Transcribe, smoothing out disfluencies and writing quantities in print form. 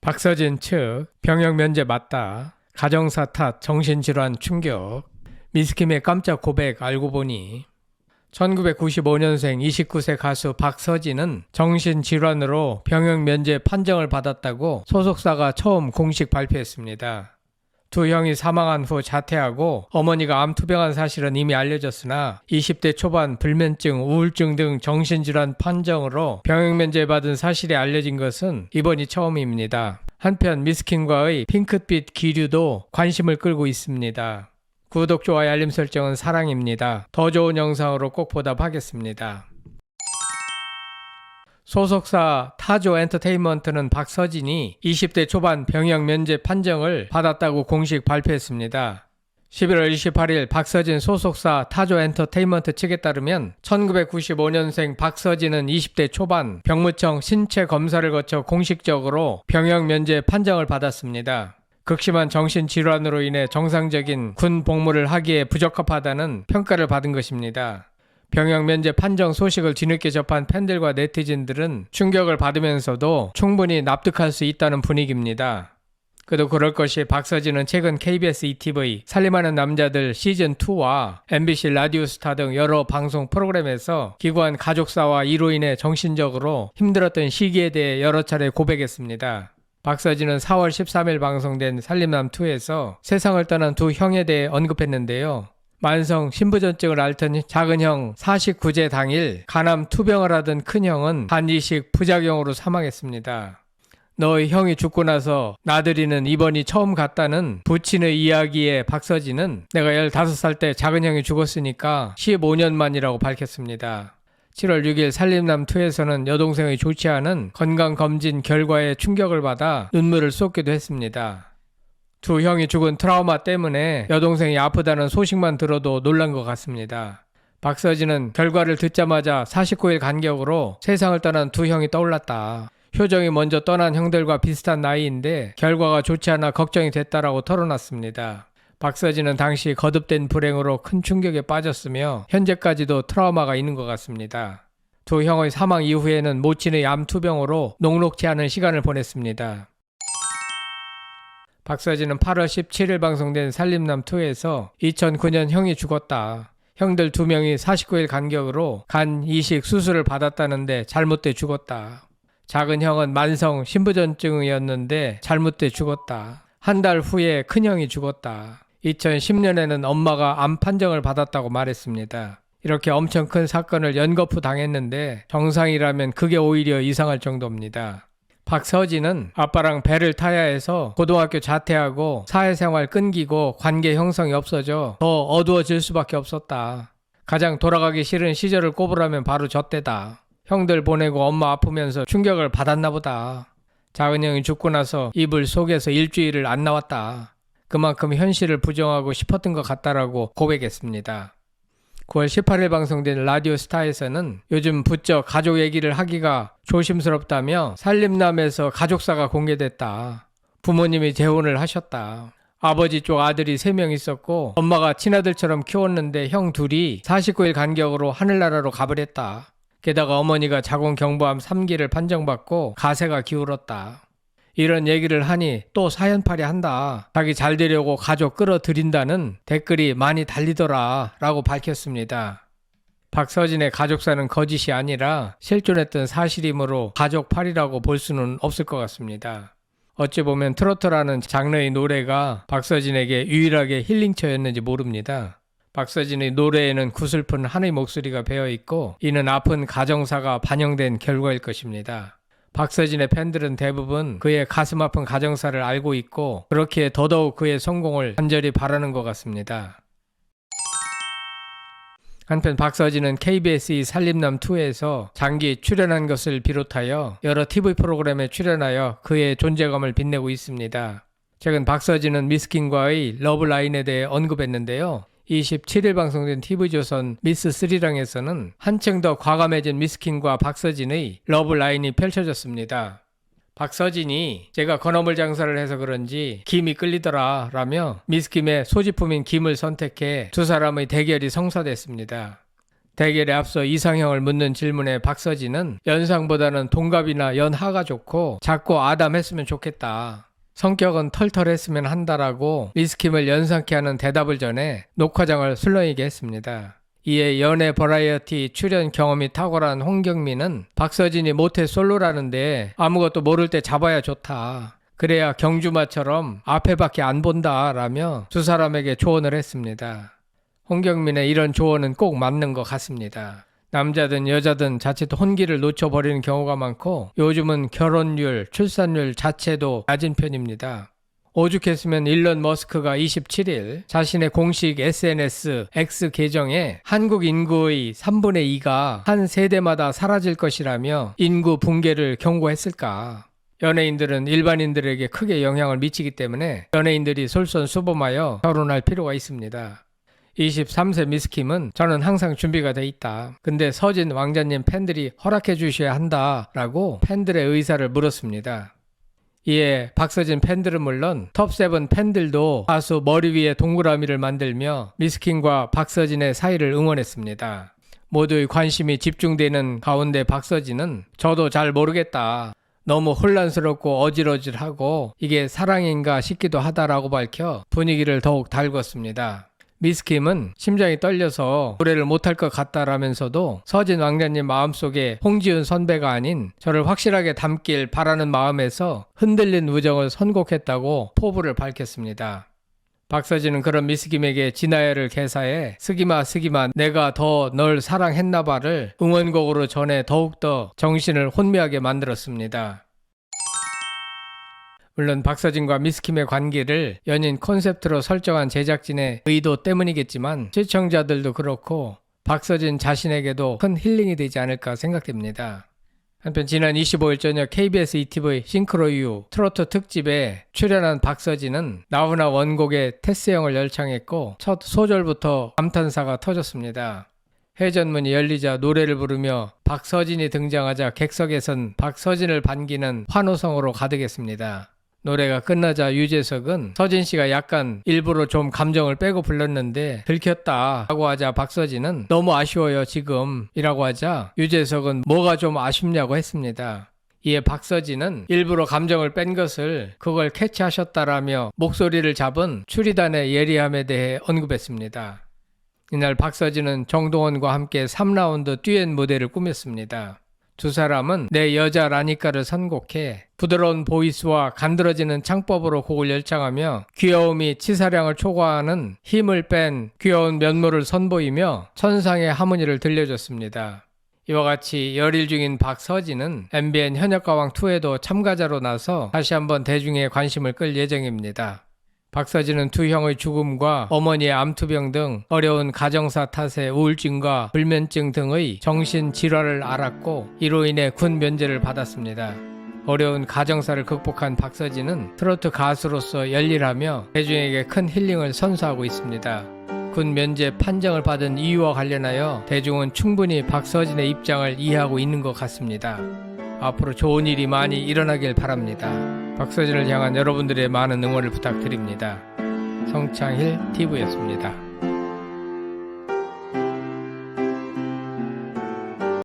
박서진 측 병역 면제 맞다. 가정사 탓 정신질환 충격. 미스킴의 깜짝 고백 알고 보니 1995년생 29세 가수 박서진은 정신질환으로 병역 면제 판정을 받았다고 소속사가 처음 공식 발표했습니다. 두 형이 사망한 후 자퇴하고 어머니가 암 투병한 사실은 이미 알려졌으나 20대 초반 불면증, 우울증 등 정신질환 판정으로 병역 면제 받은 사실이 알려진 것은 이번이 처음입니다. 한편 미스킨과의 핑크빛 기류도 관심을 끌고 있습니다. 구독, 좋아요, 알림 설정은 사랑입니다. 더 좋은 영상으로 꼭 보답하겠습니다. 소속사 타조 엔터테인먼트는 박서진이 20대 초반 병역 면제 판정을 받았다고 공식 발표했습니다. 11월 28일 박서진 소속사 타조 엔터테인먼트 측에 따르면 1995년생 박서진은 20대 초반 병무청 신체 검사를 거쳐 공식적으로 병역 면제 판정을 받았습니다. 극심한 정신질환으로 인해 정상적인 군 복무를 하기에 부적합하다는 평가를 받은 것입니다. 병역 면제 판정 소식을 뒤늦게 접한 팬들과 네티즌들은 충격을 받으면서도 충분히 납득할 수 있다는 분위기입니다. 그도 그럴 것이 박서진은 최근 KBS ETV 살림하는 남자들 시즌2와 MBC 라디오스타 등 여러 방송 프로그램에서 기구한 가족사와 이로 인해 정신적으로 힘들었던 시기에 대해 여러 차례 고백했습니다. 박서진은 4월 13일 방송된 살림남2에서 세상을 떠난 두 형에 대해 언급했는데요. 만성 신부전증을 앓던 작은 형 49제 당일 간암 투병을 하던 큰 형은 한이식 부작용으로 사망했습니다. 너희 형이 죽고 나서 나들이는 이번이 처음 같다는 부친의 이야기에 박서진은 내가 15살 때 작은 형이 죽었으니까 15년 만이라고 밝혔습니다. 7월 6일 살림남2에서는 여동생의 좋지 않은 건강검진 결과에 충격을 받아 눈물을 쏟기도 했습니다. 두 형이 죽은 트라우마 때문에 여동생이 아프다는 소식만 들어도 놀란 것 같습니다. 박서진은 결과를 듣자마자 49일 간격으로 세상을 떠난 두 형이 떠올랐다. 효정이 먼저 떠난 형들과 비슷한 나이인데 결과가 좋지 않아 걱정이 됐다라고 털어놨습니다. 박서진은 당시 거듭된 불행으로 큰 충격에 빠졌으며 현재까지도 트라우마가 있는 것 같습니다. 두 형의 사망 이후에는 모친의 암 투병으로 녹록지 않은 시간을 보냈습니다. 박서진은 8월 17일 방송된 살림남2에서 2009년 형이 죽었다. 형들 2명이 49일 간격으로 간 이식 수술을 받았다는데 잘못돼 죽었다. 작은 형은 만성 신부전증이었는데 잘못돼 죽었다. 한 달 후에 큰형이 죽었다. 2010년에는 엄마가 암 판정을 받았다고 말했습니다. 이렇게 엄청 큰 사건을 연거푸 당했는데 정상이라면 그게 오히려 이상할 정도입니다. 박서진은 아빠랑 배를 타야 해서 고등학교 자퇴하고 사회생활 끊기고 관계 형성이 없어져 더 어두워질 수밖에 없었다. 가장 돌아가기 싫은 시절을 꼽으라면 바로 저때다. 형들 보내고 엄마 아프면서 충격을 받았나 보다. 작은 형이 죽고 나서 이불 속에서 일주일을 안 나왔다. 그만큼 현실을 부정하고 싶었던 것 같다라고 고백했습니다. 9월 18일 방송된 라디오스타에서는 요즘 부쩍 가족 얘기를 하기가 조심스럽다며 살림남에서 가족사가 공개됐다. 부모님이 재혼을 하셨다. 아버지 쪽 아들이 3명 있었고 엄마가 친아들처럼 키웠는데 형 둘이 49일 간격으로 하늘나라로 가버렸다. 게다가 어머니가 자궁경부암 3기를 판정받고 가세가 기울었다. 이런 얘기를 하니 또 사연팔이 한다. 자기 잘 되려고 가족 끌어들인다는 댓글이 많이 달리더라 라고 밝혔습니다. 박서진의 가족사는 거짓이 아니라 실존했던 사실이므로 가족팔이라고 볼 수는 없을 것 같습니다. 어찌 보면 트로트라는 장르의 노래가 박서진에게 유일하게 힐링처였는지 모릅니다. 박서진의 노래에는 구슬픈 한의 목소리가 배어있고 이는 아픈 가정사가 반영된 결과일 것입니다. 박서진의 팬들은 대부분 그의 가슴 아픈 가정사를 알고 있고 그렇기에 더더욱 그의 성공을 간절히 바라는 것 같습니다. 한편 박서진은 KBS 살림남2에서 장기 출연한 것을 비롯하여 여러 TV 프로그램에 출연하여 그의 존재감을 빛내고 있습니다. 최근 박서진은 미스킨과의 러브라인에 대해 언급했는데요. 27일 방송된 TV조선 미스 스리랑에서는 한층 더 과감해진 미스킨과 박서진의 러브라인이 펼쳐졌습니다. 박서진이 제가 건어물 장사를 해서 그런지 김이 끌리더라 라며 미스김의 소지품인 김을 선택해 두 사람의 대결이 성사됐습니다. 대결에 앞서 이상형을 묻는 질문에 박서진은 연상보다는 동갑이나 연하가 좋고 작고 아담했으면 좋겠다. 성격은 털털했으면 한다라고 미스킴을 연상케 하는 대답을 전해 녹화장을 술렁이게 했습니다. 이에 연애 버라이어티 출연 경험이 탁월한 홍경민은 박서진이 모태 솔로라는데 아무것도 모를 때 잡아야 좋다. 그래야 경주마처럼 앞에밖에 안 본다 라며 두 사람에게 조언을 했습니다. 홍경민의 이런 조언은 꼭 맞는 것 같습니다. 남자든 여자든 자칫 혼기를 놓쳐버리는 경우가 많고 요즘은 결혼율, 출산율 자체도 낮은 편입니다. 오죽했으면 일론 머스크가 27일 자신의 공식 SNS X 계정에 한국 인구의 3분의 2가 한 세대마다 사라질 것이라며 인구 붕괴를 경고했을까? 연예인들은 일반인들에게 크게 영향을 미치기 때문에 연예인들이 솔선수범하여 결혼할 필요가 있습니다. 23세 미스킴은 저는 항상 준비가 돼 있다. 근데 서진 왕자님 팬들이 허락해 주셔야 한다라고 팬들의 의사를 물었습니다. 이에 박서진 팬들은 물론 톱7 팬들도 가수 머리 위에 동그라미를 만들며 미스킴과 박서진의 사이를 응원했습니다. 모두의 관심이 집중되는 가운데 박서진은 저도 잘 모르겠다. 너무 혼란스럽고 어질어질하고 이게 사랑인가 싶기도 하다라고 밝혀 분위기를 더욱 달궜습니다. 미스킴은 심장이 떨려서 노래를 못할 것 같다라면서도 서진 왕자님 마음속에 홍지은 선배가 아닌 저를 확실하게 담길 바라는 마음에서 흔들린 우정을 선곡했다고 포부를 밝혔습니다. 박서진은 그런 미스킴에게 진아야를 개사해 스기마 내가 더 널 사랑했나봐를 응원곡으로 전해 더욱더 정신을 혼미하게 만들었습니다. 물론 박서진과 미스킴의 관계를 연인 콘셉트로 설정한 제작진의 의도 때문이겠지만 시청자들도 그렇고 박서진 자신에게도 큰 힐링이 되지 않을까 생각됩니다. 한편 지난 25일 저녁 KBS ETV 싱크로유 트로트 특집에 출연한 박서진은 나훈아 원곡의 테스형을 열창했고 첫 소절부터 감탄사가 터졌습니다. 회전문이 열리자 노래를 부르며 박서진이 등장하자 객석에선 박서진을 반기는 환호성으로 가득했습니다. 노래가 끝나자 유재석은 서진 씨가 약간 일부러 좀 감정을 빼고 불렀는데 들켰다 라고 하자 박서진은 너무 아쉬워요 지금 이라고 하자 유재석은 뭐가 좀 아쉽냐고 했습니다. 이에 박서진은 일부러 감정을 뺀 것을 그걸 캐치하셨다라며 목소리를 잡은 추리단의 예리함에 대해 언급했습니다. 이날 박서진은 정동원과 함께 3라운드 듀엣 무대를 꾸몄습니다. 두 사람은 내 여자라니까를 선곡해 부드러운 보이스와 간드러지는 창법으로 곡을 열창하며 귀여움이 치사량을 초과하는 힘을 뺀 귀여운 면모를 선보이며 천상의 하모니를 들려줬습니다. 이와 같이 열일 중인 박서진은 MBN 현역가왕2에도 참가자로 나서 다시 한번 대중의 관심을 끌 예정입니다. 박서진은 두 형의 죽음과 어머니의 암투병 등 어려운 가정사 탓에 우울증과 불면증 등의 정신질환을 앓았고 이로 인해 군 면제를 받았습니다. 어려운 가정사를 극복한 박서진은 트로트 가수로서 열일하며 대중에게 큰 힐링을 선사하고 있습니다. 군 면제 판정을 받은 이유와 관련하여 대중은 충분히 박서진의 입장을 이해하고 있는 것 같습니다. 앞으로 좋은 일이 많이 일어나길 바랍니다. 박서진을 향한 여러분들의 많은 응원을 부탁드립니다. 성창힐 TV였습니다.